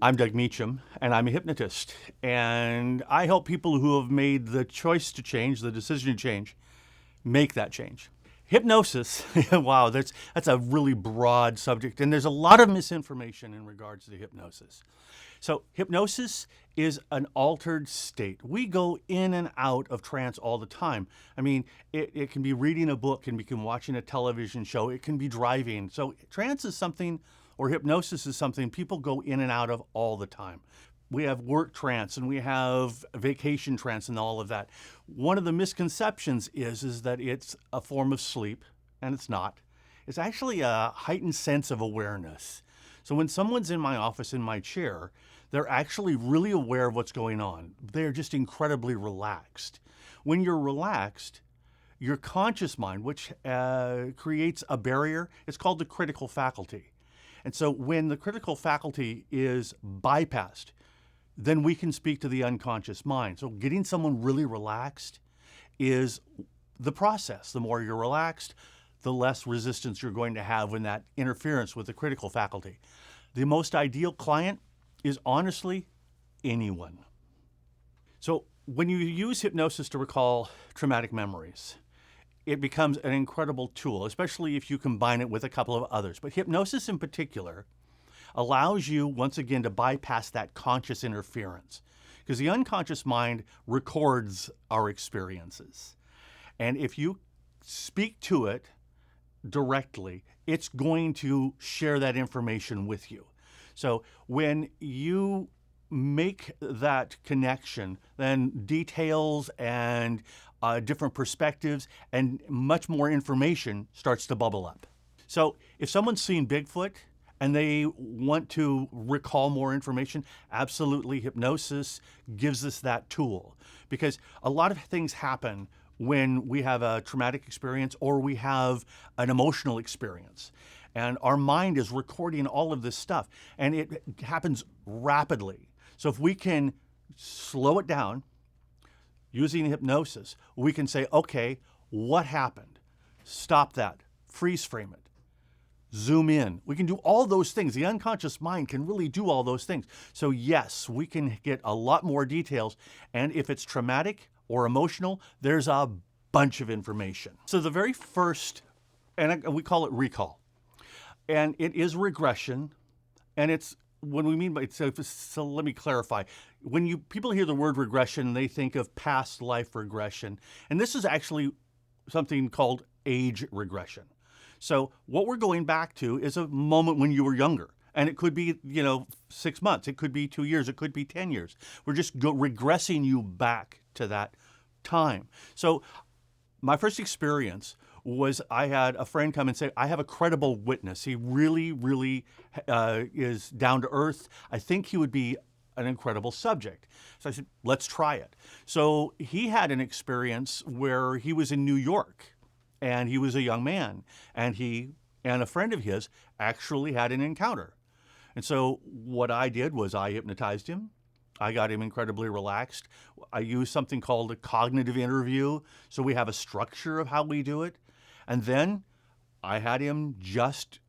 I'm Doug Meacham, and I'm a hypnotist. And I help people who have made the choice to change, the decision to change, make that change. Hypnosis, wow, that's a really broad subject, and there's a lot of misinformation in regards to hypnosis. So, hypnosis is an altered state. We go in and out of trance all the time. I mean, it can be reading a book, and we can watching a television show, it can be driving. So, trance is something, or hypnosis is something people go in and out of all the time. We have work trance and we have vacation trance and all of that. One of the misconceptions is that it's a form of sleep, and it's not. It's actually a heightened sense of awareness. So when someone's in my office in my chair, they're actually really aware of what's going on. They're just incredibly relaxed. When you're relaxed, your conscious mind, which creates a barrier, it's called the critical faculty. And so when the critical faculty is bypassed, then we can speak to the unconscious mind. So getting someone really relaxed is the process. The more you're relaxed, the less resistance you're going to have when that interference with the critical faculty. The most ideal client is honestly anyone. So when you use hypnosis to recall traumatic memories, it becomes an incredible tool, especially if you combine it with a couple of others. But hypnosis in particular allows you, once again, to bypass that conscious interference, because the unconscious mind records our experiences. And if you speak to it directly, it's going to share that information with you. So when you make that connection, then details and different perspectives and much more information starts to bubble up. So if someone's seen Bigfoot and they want to recall more information, absolutely, hypnosis gives us that tool. Because a lot of things happen when we have a traumatic experience or we have an emotional experience. And our mind is recording all of this stuff, and it happens rapidly. So if we can slow it down using hypnosis, we can say, okay, what happened? Stop that, freeze frame it, zoom in. We can do all those things. The unconscious mind can really do all those things. So yes, we can get a lot more details. And if it's traumatic or emotional, there's a bunch of information. So the very first, and we call it recall, and it is regression. And it's, when we mean by it, so let me clarify. When people hear the word regression, they think of past life regression. And this is actually something called age regression. So what we're going back to is a moment when you were younger. And it could be, 6 months. It could be 2 years. It could be 10 years. We're just regressing you back to that time. So my first experience was I had a friend come and say, I have a credible witness. He really, really is down to earth. I think he would be an incredible subject. So I said, let's try it. So he had an experience where he was in New York. And he was a young man, and he and a friend of his actually had an encounter. And so what I did was I hypnotized him. I got him incredibly relaxed. I used something called a cognitive interview. So we have a structure of how we do it. And then I had him just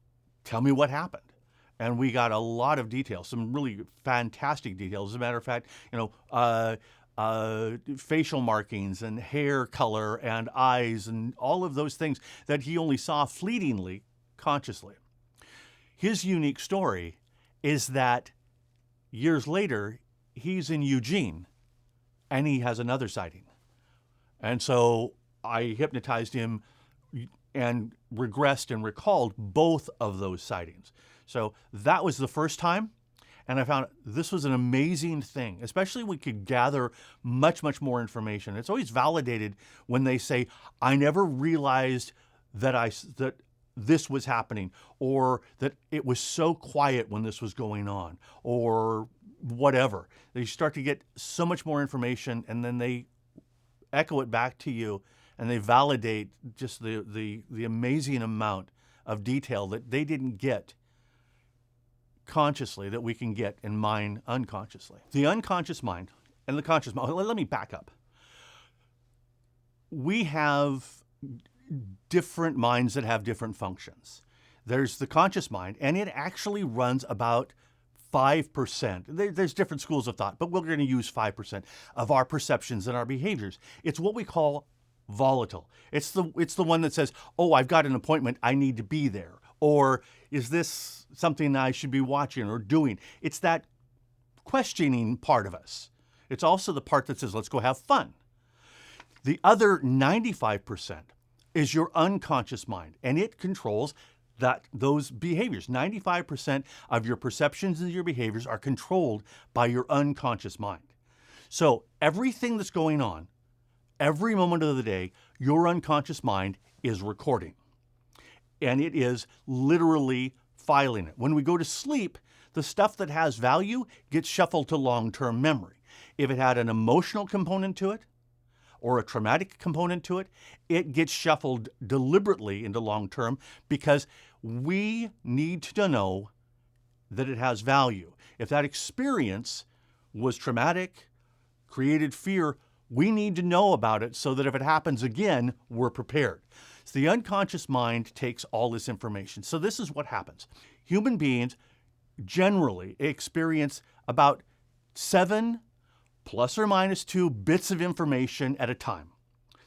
tell me what happened. And we got a lot of details, some really fantastic details. As a matter of fact, facial markings and hair color and eyes and all of those things that he only saw fleetingly, consciously. His unique story is that years later, he's in Eugene and he has another sighting. And so I hypnotized him and regressed and recalled both of those sightings. So that was the first time. And I found this was an amazing thing, especially we could gather much, much more information. It's always validated when they say, I never realized that this was happening, or that it was so quiet when this was going on, or whatever. They start to get so much more information, and then they echo it back to you, and they validate just the amazing amount of detail that they didn't get consciously that we can get in mind unconsciously. The unconscious mind and the conscious mind, let me back up. We have different minds that have different functions. There's the conscious mind, and it actually runs about 5%, there's different schools of thought, but we're going to use 5% of our perceptions and our behaviors. It's what we call volatile. It's the one that says, oh, I've got an appointment, I need to be there. Or is this something I should be watching or doing? It's that questioning part of us. It's also the part that says, let's go have fun. The other 95% is your unconscious mind, and it controls those behaviors. 95% of your perceptions and your behaviors are controlled by your unconscious mind. So everything that's going on, every moment of the day, your unconscious mind is recording. And it is literally filing it. When we go to sleep, the stuff that has value gets shuffled to long-term memory. If it had an emotional component to it, or a traumatic component to it, it gets shuffled deliberately into long-term because we need to know that it has value. If that experience was traumatic, created fear, we need to know about it so that if it happens again, we're prepared. So the unconscious mind takes all this information. So this is what happens. Human beings generally experience about 7 plus or minus 2 bits of information at a time.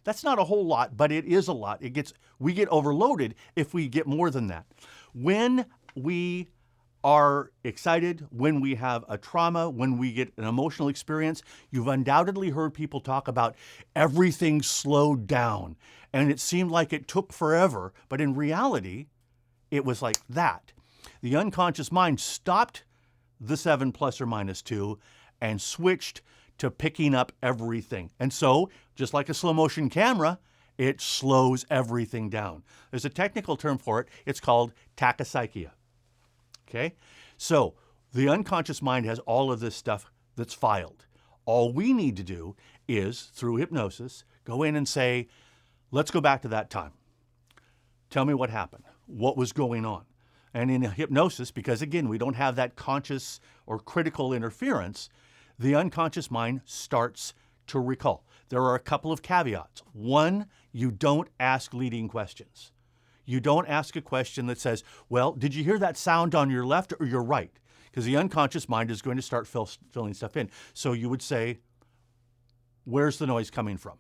That's not a whole lot, but it is a lot. We get overloaded if we get more than that. When we are excited, when we have a trauma, when we get an emotional experience, you've undoubtedly heard people talk about everything slowed down. And it seemed like it took forever, but in reality, it was like that. The unconscious mind stopped the 7 plus or minus 2 and switched to picking up everything. And so, just like a slow motion camera, it slows everything down. There's a technical term for it. It's called tachypsychia. Okay? So, the unconscious mind has all of this stuff that's filed. All we need to do is, through hypnosis, go in and say, let's go back to that time. Tell me what happened. What was going on? And in hypnosis, because again, we don't have that conscious or critical interference, the unconscious mind starts to recall. There are a couple of caveats. One, you don't ask leading questions. You don't ask a question that says, well, did you hear that sound on your left or your right? Because the unconscious mind is going to start filling stuff in. So you would say, where's the noise coming from?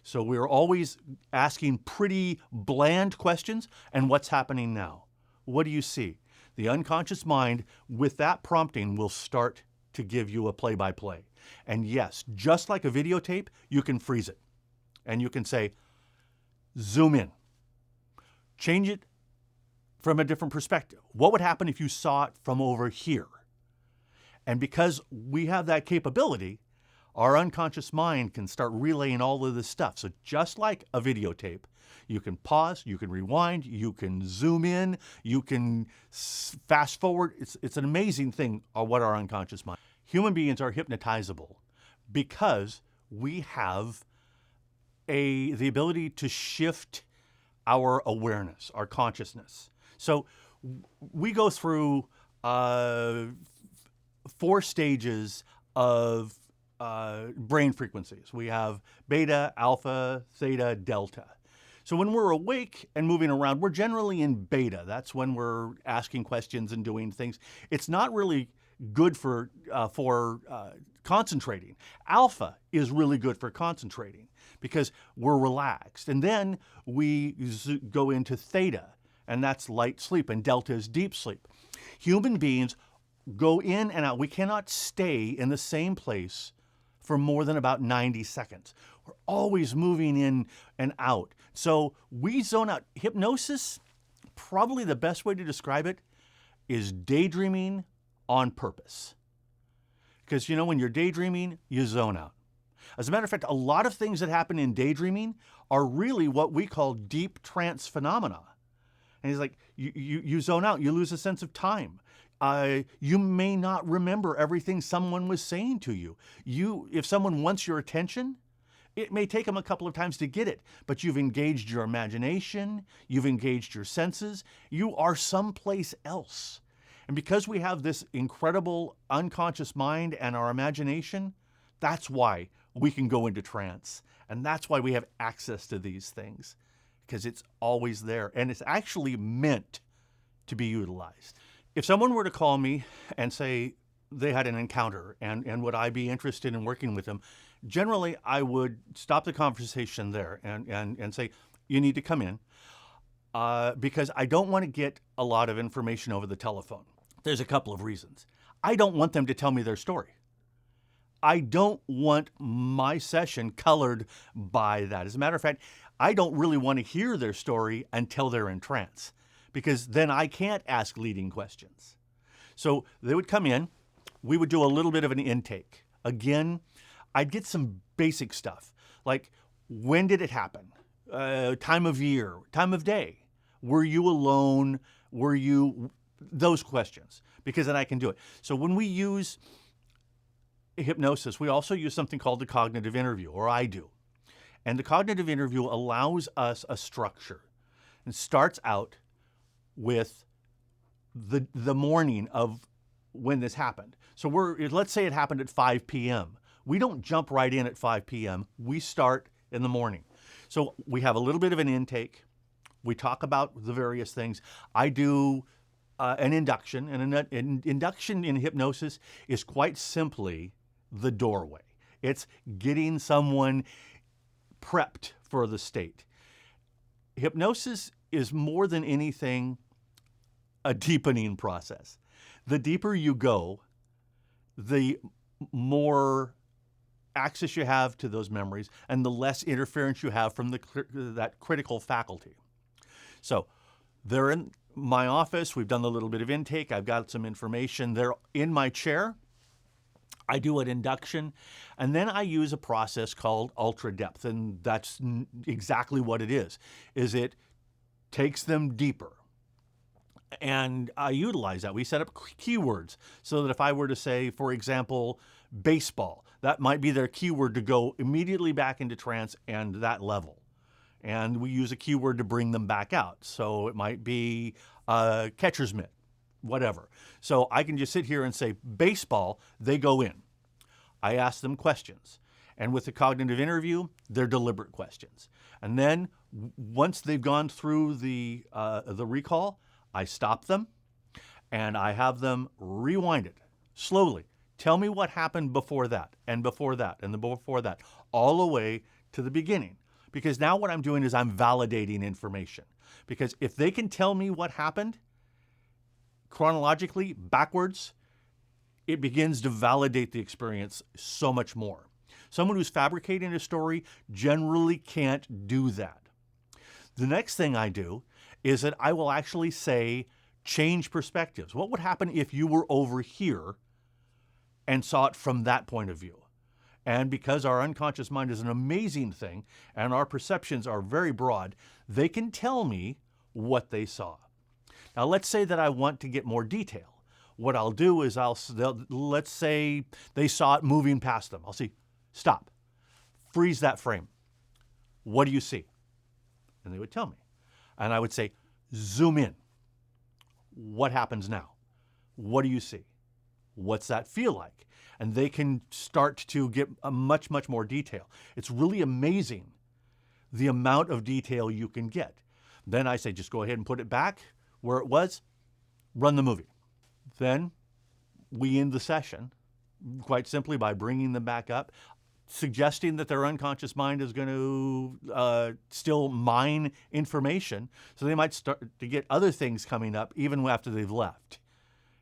So we're always asking pretty bland questions. And what's happening now? What do you see? The unconscious mind, with that prompting, will start to give you a play-by-play. And yes, just like a videotape, you can freeze it. And you can say, zoom in. Change it from a different perspective. What would happen if you saw it from over here? And because we have that capability, our unconscious mind can start relaying all of this stuff. So just like a videotape, you can pause, you can rewind, you can zoom in, you can fast forward. It's an amazing thing what our unconscious mind. Human beings are hypnotizable because we have the ability to shift our awareness, our consciousness. So we go through 4 stages of brain frequencies. We have beta, alpha, theta, delta. So when we're awake and moving around, we're generally in beta. That's when we're asking questions and doing things. It's not really good for concentrating. Alpha is really good for concentrating because we're relaxed. And then we go into theta, and that's light sleep, and delta is deep sleep. Human beings go in and out. We cannot stay in the same place for more than about 90 seconds. We're always moving in and out. So we zone out. Hypnosis, probably the best way to describe it, is daydreaming on purpose. Because, when you're daydreaming, you zone out. As a matter of fact, a lot of things that happen in daydreaming are really what we call deep trance phenomena. And he's like, you zone out, you lose a sense of time. You may not remember everything someone was saying to you. If someone wants your attention, it may take them a couple of times to get it, but you've engaged your imagination, you've engaged your senses, you are someplace else. And because we have this incredible unconscious mind and our imagination, that's why we can go into trance. And that's why we have access to these things, because it's always there. And it's actually meant to be utilized. If someone were to call me and say they had an encounter and would I be interested in working with them, generally I would stop the conversation there and say, you need to come in because I don't want to get a lot of information over the telephone. There's a couple of reasons. I don't want them to tell me their story. I don't want my session colored by that. As a matter of fact, I don't really want to hear their story until they're in trance, because then I can't ask leading questions. So they would come in, we would do a little bit of an intake. Again, I'd get some basic stuff, like when did it happen? Time of year, time of day. Were you alone? Those questions, because then I can do it. So when we use hypnosis, we also use something called the cognitive interview, or I do. And the cognitive interview allows us a structure. It starts out with the morning of when this happened. So let's say it happened at 5 p.m. We don't jump right in at 5 p.m. We start in the morning. So we have a little bit of an intake. We talk about the various things. I do an induction, and an induction in hypnosis is quite simply the doorway. It's getting someone prepped for the state. Hypnosis is more than anything a deepening process. The deeper you go, the more access you have to those memories and the less interference you have from that critical faculty. So they're in my office. We've done a little bit of intake. I've got some information. They're in my chair. I do an induction, and then I use a process called ultra depth, and that's exactly what it is it takes them deeper. And I utilize that. We set up keywords so that if I were to say, for example, baseball, that might be their keyword to go immediately back into trance and that level. And we use a keyword to bring them back out. So it might be catcher's mitt, whatever. So I can just sit here and say baseball, they go in. I ask them questions. And with the cognitive interview, they're deliberate questions. And then once they've gone through the recall, I stop them and I have them rewind it slowly. Tell me what happened before that and before that and before that, all the way to the beginning. Because now what I'm doing is I'm validating information. Because if they can tell me what happened chronologically backwards, it begins to validate the experience so much more. Someone who's fabricating a story generally can't do that. The next thing I do is that I will actually say, change perspectives. What would happen if you were over here and saw it from that point of view? And because our unconscious mind is an amazing thing and our perceptions are very broad, they can tell me what they saw. Now, let's say that I want to get more detail. What I'll do is let's say they saw it moving past them. I'll say, stop, freeze that frame. What do you see? And they would tell me. And I would say, zoom in. What happens now? What do you see? What's that feel like? And they can start to get a much, much more detail. It's really amazing the amount of detail you can get. Then I say, just go ahead and put it back where it was, run the movie. Then we end the session quite simply by bringing them back up, suggesting that their unconscious mind is going to still mine information. So they might start to get other things coming up even after they've left.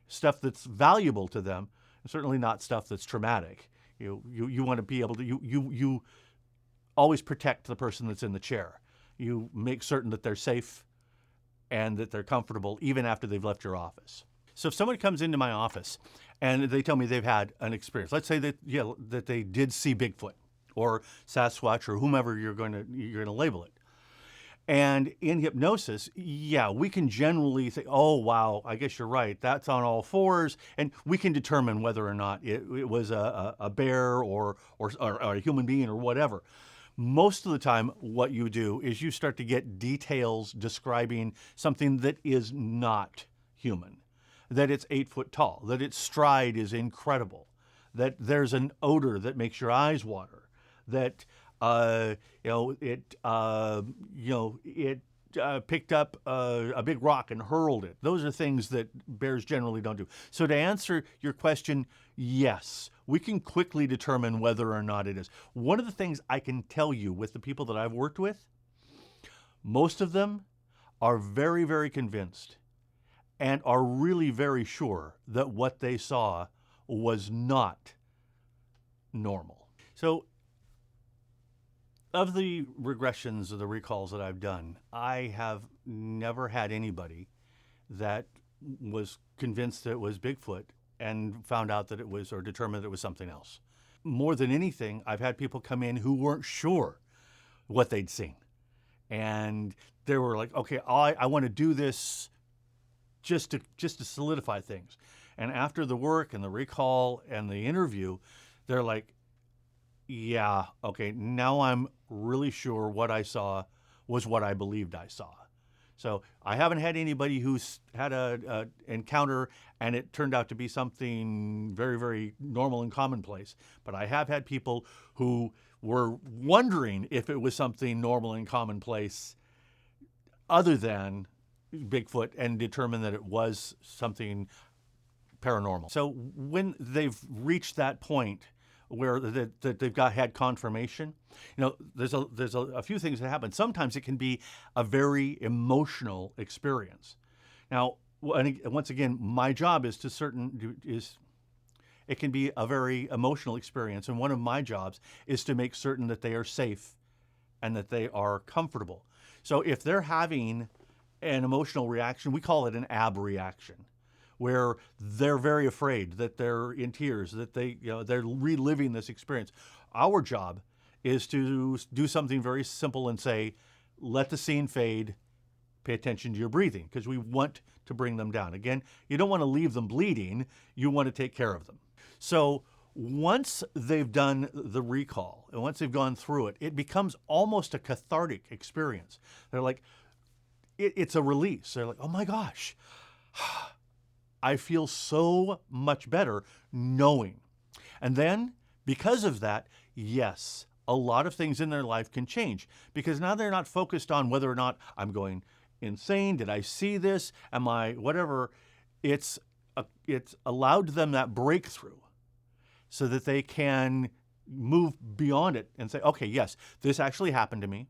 Stuff that's valuable to them, certainly not stuff that's traumatic. You want to be able to, you always protect the person that's in the chair. You make certain that they're safe and that they're comfortable even after they've left your office. So if someone comes into my office and they tell me they've had an experience, let's say that that they did see Bigfoot or Sasquatch or whomever you're going to label it. And in hypnosis, we can generally think, oh, wow, I guess you're right. That's on all fours. And we can determine whether or not it was a bear or a human being or whatever. Most of the time, what you do is you start to get details describing something that is not human, that it's 8 foot tall, that its stride is incredible, that there's an odor that makes your eyes water, that it picked up a big rock and hurled it. Those are things that bears generally don't do. So to answer your question, yes, we can quickly determine whether or not it is. One of the things I can tell you with the people that I've worked with, most of them are very, very convinced and are really very sure that what they saw was not normal. So of the regressions or the recalls that I've done, I have never had anybody that was convinced that it was Bigfoot and found out that it was, or determined that it was something else. More than anything, I've had people come in who weren't sure what they'd seen. And they were like, okay, I want to do this just to solidify things. And after the work and the recall and the interview, they're like, yeah, okay, now I'm really sure what I saw was what I believed I saw. So I haven't had anybody who's had a encounter and it turned out to be something very, very normal and commonplace. But I have had people who were wondering if it was something normal and commonplace other than Bigfoot and determined that it was something paranormal. So when they've reached that point where that they've had confirmation, there's a few things that happen. Sometimes it can be a very emotional experience. Now, once again, my job is it can be a very emotional experience, and one of my jobs is to make certain that they are safe and that they are comfortable. So if they're having an emotional reaction, we call it an ab reaction, where they're very afraid, that they're in tears, that they're reliving this experience. Our job is to do something very simple and say, let the scene fade, pay attention to your breathing, because we want to bring them down. Again, you don't want to leave them bleeding, you want to take care of them. So once they've done the recall, and once they've gone through it, it becomes almost a cathartic experience. They're like, it's a release. They're like, oh my gosh, I feel so much better knowing. And then, because of that, yes, a lot of things in their life can change, because now they're not focused on whether or not I'm going insane, did I see this, am I whatever. It's allowed them that breakthrough so that they can move beyond it and say, okay, yes, this actually happened to me.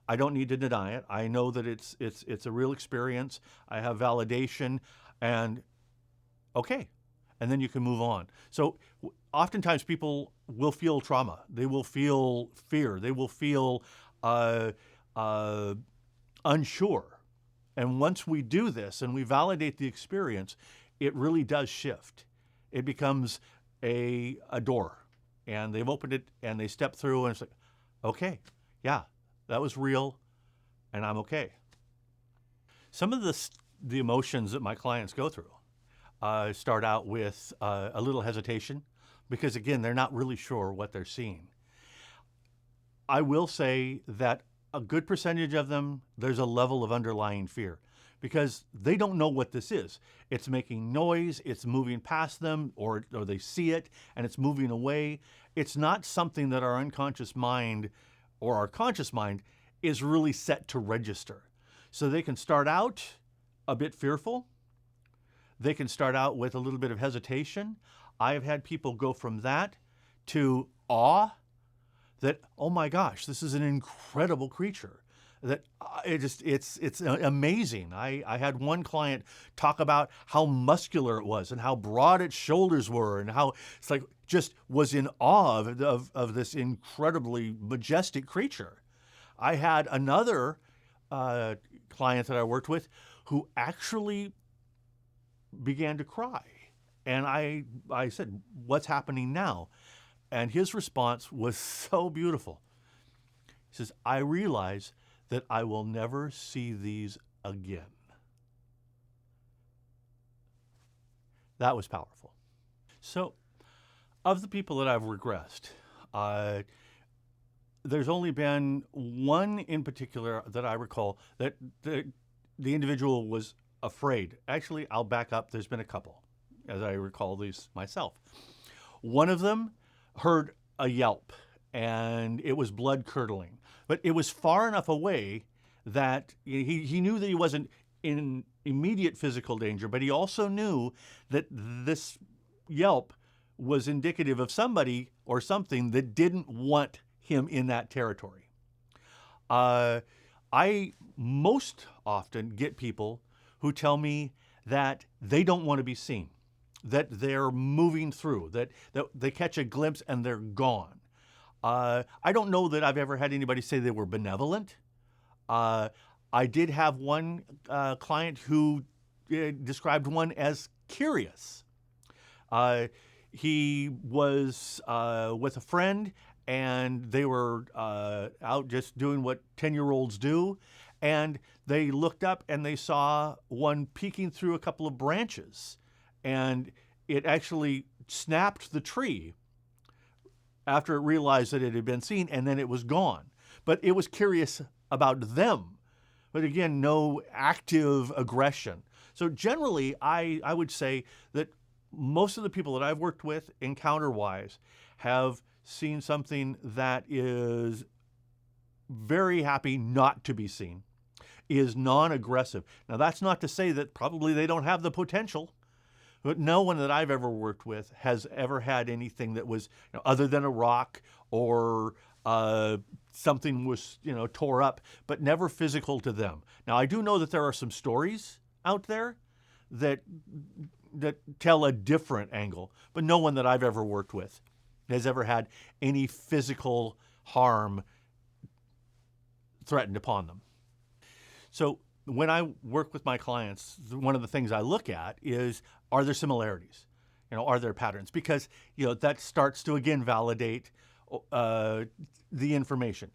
I don't need to deny it. I know that it's a real experience. I have validation, and okay. And then you can move on. So oftentimes people will feel trauma. They will feel fear. They will feel unsure. And once we do this and we validate the experience, it really does shift. It becomes a door, and they've opened it and they step through, and it's like, okay, yeah, that was real, and I'm okay. Some of the emotions that my clients go through start out with a little hesitation, because again, they're not really sure what they're seeing. I will say that a good percentage of them, there's a level of underlying fear, because they don't know what this is. It's making noise, it's moving past them, or they see it and it's moving away. It's not something that our unconscious mind or our conscious mind is really set to register. So they can start out a bit fearful. They can start out with a little bit of hesitation. I have had people go from that to awe, that, oh my gosh, this is an incredible creature. That it's amazing. I had one client talk about how muscular it was and how broad its shoulders were, and how it's like just was in awe of this incredibly majestic creature. I had another client that I worked with who actually began to cry. And I said, what's happening now? And his response was so beautiful. He says, I realize that I will never see these again. That was powerful. So, of the people that I've regressed, there's only been one in particular that I recall that the individual was afraid. Actually, I'll back up. There's been a couple, as I recall these myself. One of them heard a yelp, and it was blood curdling, but it was far enough away that he knew that he wasn't in immediate physical danger, but he also knew that this yelp was indicative of somebody or something that didn't want him in that territory. I most often get people who tell me that they don't want to be seen, that they're moving through, that they catch a glimpse and they're gone. I don't know that I've ever had anybody say they were benevolent. I did have one client who described one as curious. He was with a friend, and they were out just doing what 10-year-olds do, and they looked up and they saw one peeking through a couple of branches, and it actually snapped the tree after it realized that it had been seen, and then it was gone. But it was curious about them. But again, no active aggression. So generally, I would say that most of the people that I've worked with, encounter-wise, have seen something that is very happy not to be seen, is non-aggressive. Now, that's not to say that probably they don't have the potential, but no one that I've ever worked with has ever had anything that was, other than a rock or something was, tore up, but never physical to them. Now, I do know that there are some stories out there that tell a different angle, but no one that I've ever worked with has ever had any physical harm threatened upon them. So when I work with my clients, one of the things I look at is, are there similarities? Are there patterns? Because, that starts to, again, validate the information.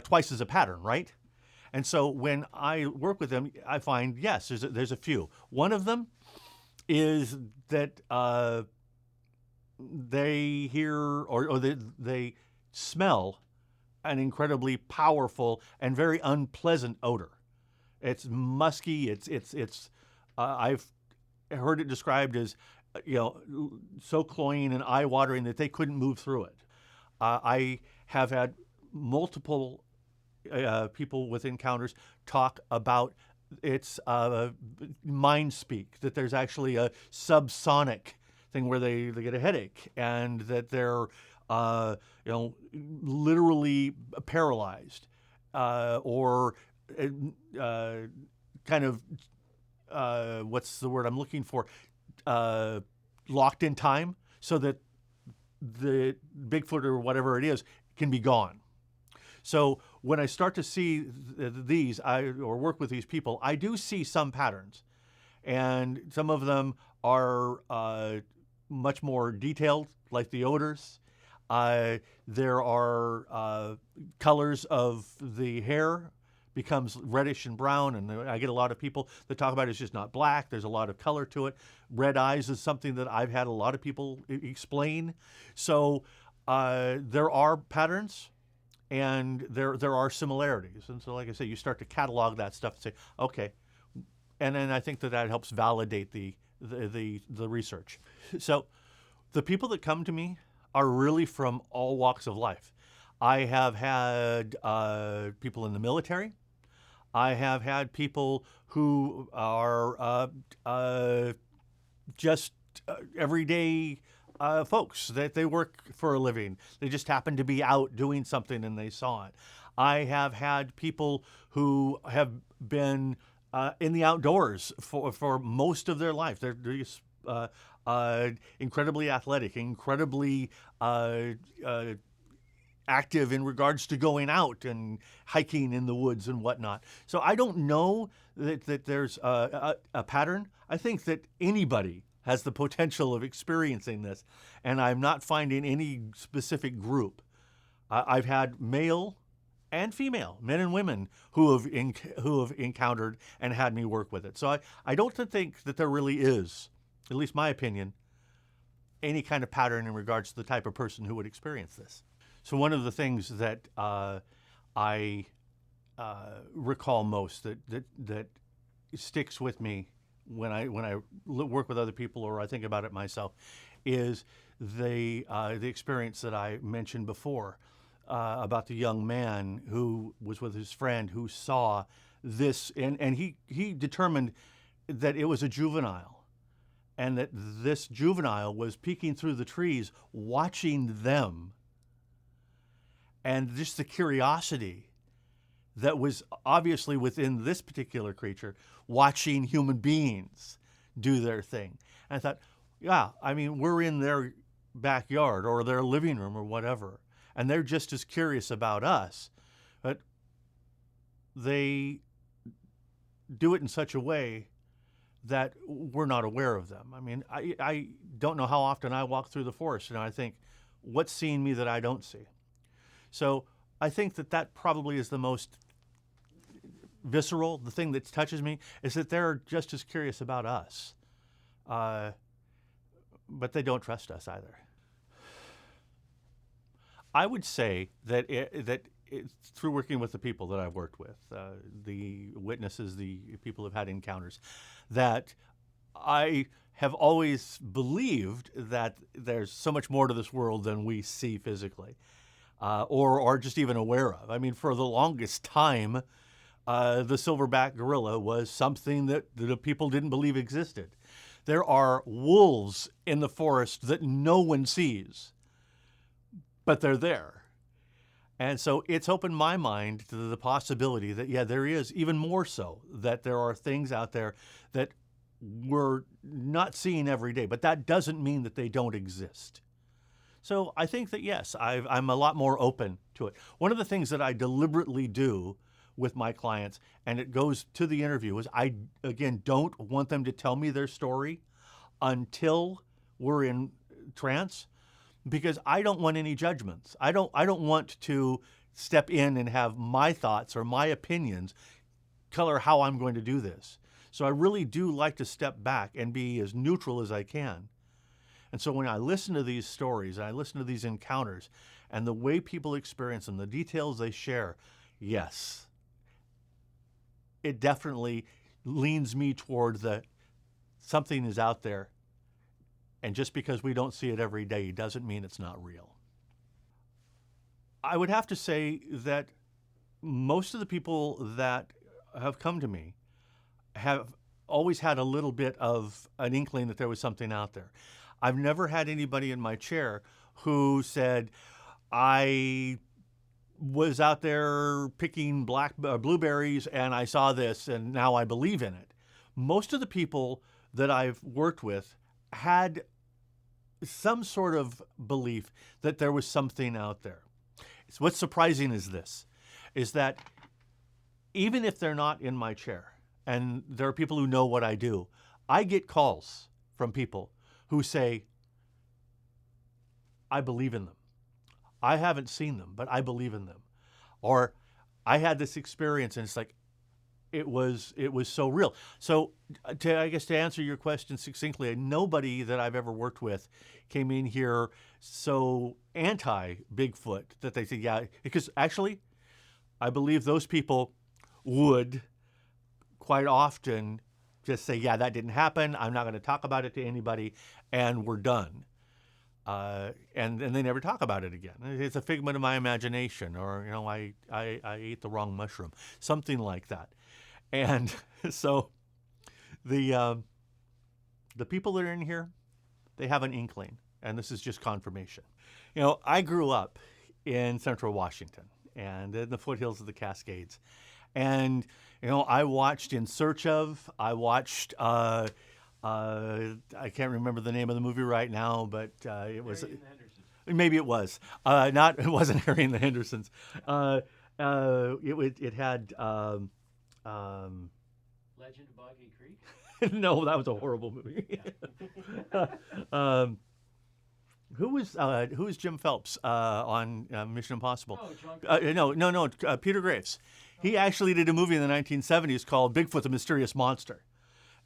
Twice is a pattern, right? And so when I work with them, I find, yes, there's a few. One of them is that they hear or they smell an incredibly powerful and very unpleasant odor. It's musky. I've heard it described as, so cloying and eye-watering that they couldn't move through it. I have had multiple people with encounters talk about its mind speak, that there's actually a subsonic thing where they get a headache and that they're literally paralyzed or kind of what's the word I'm looking for, locked in time, so that the Bigfoot or whatever it is can be gone. So when I start to see these, or work with these people, I do see some patterns, and some of them are much more detailed, like the odors. There are colors of the hair becomes reddish and brown, and I get a lot of people that talk about it's just not black. There's a lot of color to it. Red eyes is something that I've had a lot of people explain. So there are patterns, and there are similarities. And so, like I say, you start to catalog that stuff and say, okay. And then I think that helps validate the research. So the people that come to me are really from all walks of life. I have had people in the military. I have had people who are just everyday folks, that they work for a living. They just happen to be out doing something and they saw it. I have had people who have been in the outdoors for most of their life. They're just incredibly athletic, incredibly active in regards to going out and hiking in the woods and whatnot. So I don't know that there's a pattern. I think that anybody has the potential of experiencing this, and I'm not finding any specific group. I've had male and female, men and women, who have encountered and had me work with it. So I don't think that there really is, at least my opinion, any kind of pattern in regards to the type of person who would experience this. So one of the things that I recall most that sticks with me when I work with other people or I think about it myself is the experience that I mentioned before, about the young man who was with his friend who saw this, and he determined that it was a juvenile, and that this juvenile was peeking through the trees, watching them, and just the curiosity that was obviously within this particular creature, watching human beings do their thing. And I thought, yeah, I mean, we're in their backyard or their living room or whatever, and they're just as curious about us, but they do it in such a way that we're not aware of them. I mean, I don't know how often I walk through the forest and I think, what's seeing me that I don't see? So I think that probably is the most visceral, the thing that touches me, is that they're just as curious about us. But they don't trust us either. I would say that through working with the people that I've worked with, the witnesses, the people who've had encounters, that I have always believed that there's so much more to this world than we see physically, or are just even aware of. I mean, for the longest time, the silverback gorilla was something that the people didn't believe existed. There are wolves in the forest that no one sees, but they're there. And so it's opened my mind to the possibility that, yeah, there is even more so, that there are things out there that we're not seeing every day, but that doesn't mean that they don't exist. So I think that, yes, I'm a lot more open to it. One of the things that I deliberately do with my clients, and it goes to the interview, is I, again, don't want them to tell me their story until we're in trance, because I don't want any judgments. I don't want to step in and have my thoughts or my opinions color how I'm going to do this. So I really do like to step back and be as neutral as I can. And so when I listen to these stories, and I listen to these encounters, and the way people experience them, the details they share, yes, it definitely leans me toward something is out there. And just because we don't see it every day doesn't mean it's not real. I would have to say that most of the people that have come to me have always had a little bit of an inkling that there was something out there. I've never had anybody in my chair who said, I was out there picking blueberries and I saw this and now I believe in it. Most of the people that I've worked with had some sort of belief that there was something out there. So what's surprising is that even if they're not in my chair, and there are people who know what I do, I get calls from people who say, I believe in them. I haven't seen them, but I believe in them. Or I had this experience and it's like, it was so real. So I guess to answer your question succinctly, nobody that I've ever worked with came in here so anti-Bigfoot that they said, yeah, because actually I believe those people would quite often just say, yeah, that didn't happen. I'm not going to talk about it to anybody, and we're done. And they never talk about it again. It's a figment of my imagination, or, I ate the wrong mushroom, something like that. And so the people that are in here, they have an inkling, and this is just confirmation. I grew up in Central Washington and in the foothills of the Cascades. And, I watched In Search Of, I watched, I can't remember the name of the movie right now, but it was, maybe it was, it wasn't Harry and the Hendersons. It had, Legend of Boggy Creek? No, that was a horrible movie. Who was Jim Phelps on Mission Impossible? Oh, John. No, Peter Graves. He actually did a movie in the 1970s called Bigfoot, the Mysterious Monster.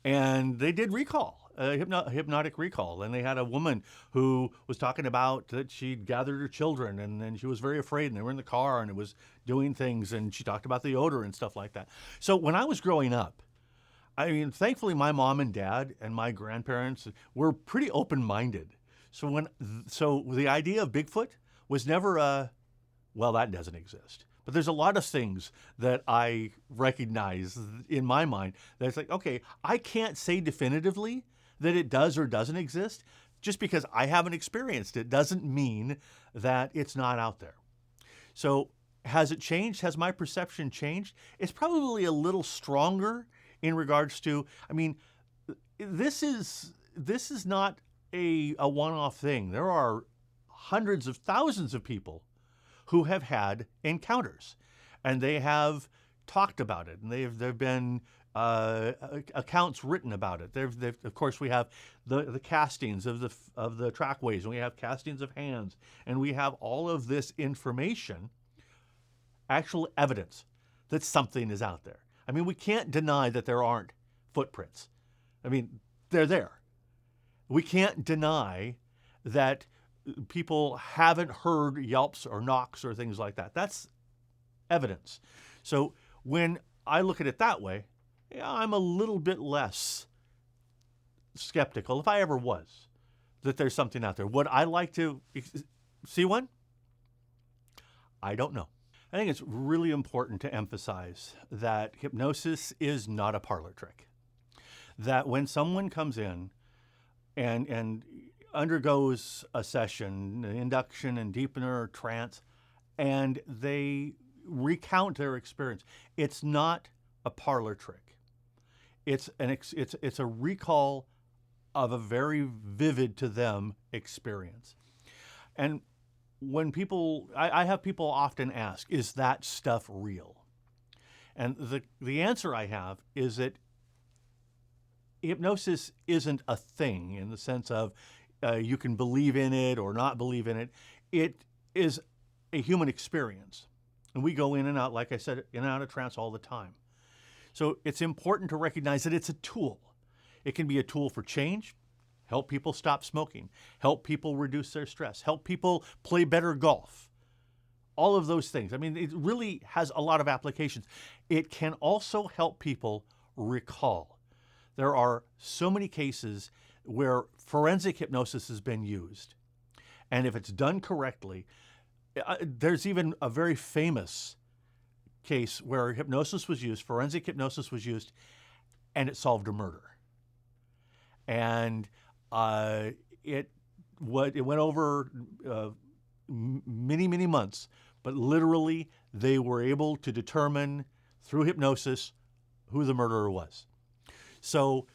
And they did recall, hypnotic recall. And they had a woman who was talking about that she'd gathered her children and then she was very afraid and they were in the car and it was doing things and she talked about the odor and stuff like that. So when I was growing up, thankfully my mom and dad and my grandparents were pretty open-minded. So the idea of Bigfoot was never Well, that doesn't exist. But there's a lot of things that I recognize in my mind that's like, okay, I can't say definitively that it does or doesn't exist. Just because I haven't experienced it doesn't mean that it's not out there. So has it changed? Has my perception changed? It's probably a little stronger in regards to, I mean, this is not a one-off thing. There are hundreds of thousands of people who have had encounters, and they have talked about it, and there've been accounts written about it. Of course, we have the castings of the trackways, and we have castings of hands, and we have all of this information, actual evidence that something is out there. I mean, we can't deny that there aren't footprints. I mean, they're there. We can't deny that people haven't heard yelps or knocks or things like that. That's evidence. So when I look at it that way, yeah, I'm a little bit less skeptical, if I ever was, that there's something out there. Would I like to see one? I don't know. I think it's really important to emphasize that hypnosis is not a parlor trick. That when someone comes in and undergoes a session, induction and deepener, trance, and they recount their experience, it's not a parlor trick. It's a recall of a very vivid to them experience. And when I have people often ask, is that stuff real? And the answer I have is that hypnosis isn't a thing in the sense of you can believe in it or not believe in it. It is a human experience. And we go in and out, like I said, in and out of trance all the time. So it's important to recognize that it's a tool. It can be a tool for change, help people stop smoking, help people reduce their stress, help people play better golf. All of those things. I mean, it really has a lot of applications. It can also help people recall. There are so many cases where forensic hypnosis has been used. And if it's done correctly, there's even a very famous case where hypnosis was used, forensic hypnosis was used, and it solved a murder. And it went over many, many months, but literally they were able to determine through hypnosis who the murderer was. So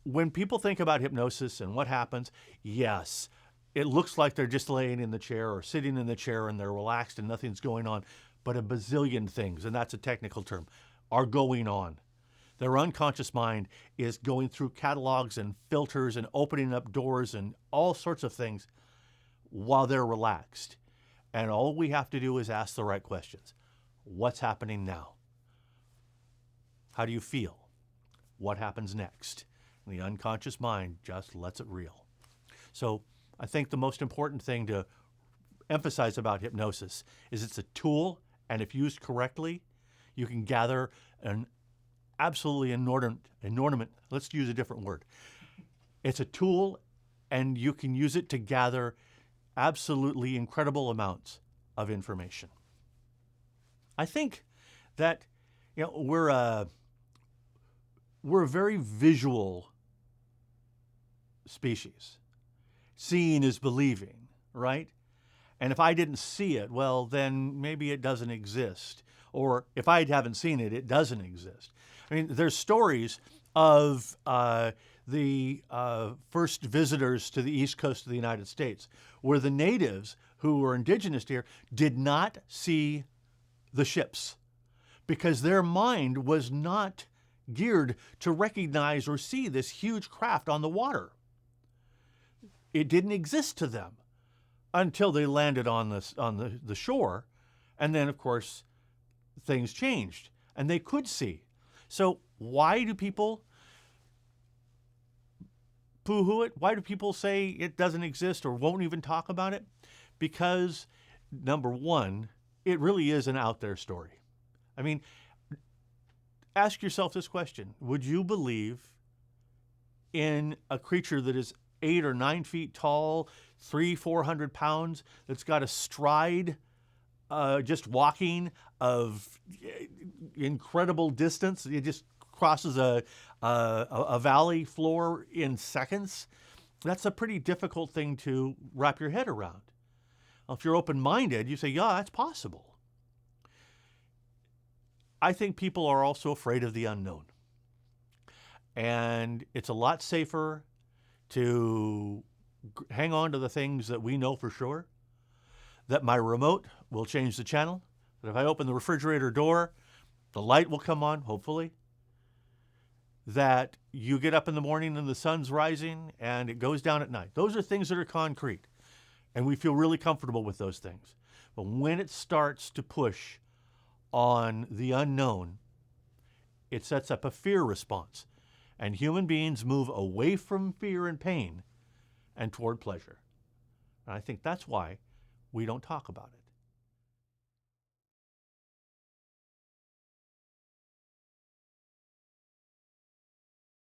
when people think about hypnosis and what happens, yes, it looks like they're just laying in the chair or sitting in the chair and they're relaxed and nothing's going on, but a bazillion things, and that's a technical term, are going on. Their unconscious mind is going through catalogs and filters and opening up doors and all sorts of things while they're relaxed. And all we have to do is ask the right questions. What's happening now? How do you feel? What happens next? And the unconscious mind just lets it reel. So I think the most important thing to emphasize about hypnosis is it's a tool, and if used correctly, you can gather an absolutely inordinate, let's use a different word. It's a tool, and you can use it to gather absolutely incredible amounts of information. I think that we're a very visual species. Seeing is believing, right? And if I didn't see it, well, then maybe it doesn't exist. Or if I haven't seen it, it doesn't exist. I mean, there's stories of the first visitors to the east coast of the United States, where the natives who were indigenous here did not see the ships because their mind was not geared to recognize or see this huge craft on the water. It didn't exist to them until they landed on the shore, and then, of course, things changed, and they could see. So why do people poo-hoo it? Why do people say it doesn't exist or won't even talk about it? Because, number one, it really is an out there story. I mean, ask yourself this question. Would you believe in a creature that is 8 or 9 feet tall, 300-400 pounds, that's got a stride just walking of incredible distance. It just crosses a valley floor in seconds. That's a pretty difficult thing to wrap your head around. Well, if you're open-minded, you say, yeah, that's possible. I think people are also afraid of the unknown. And it's a lot safer to hang on to the things that we know for sure, that my remote will change the channel, that if I open the refrigerator door, the light will come on, hopefully, that you get up in the morning and the sun's rising and it goes down at night. Those are things that are concrete, and we feel really comfortable with those things. But when it starts to push on the unknown, it sets up a fear response. And human beings move away from fear and pain and toward pleasure. And I think that's why we don't talk about it.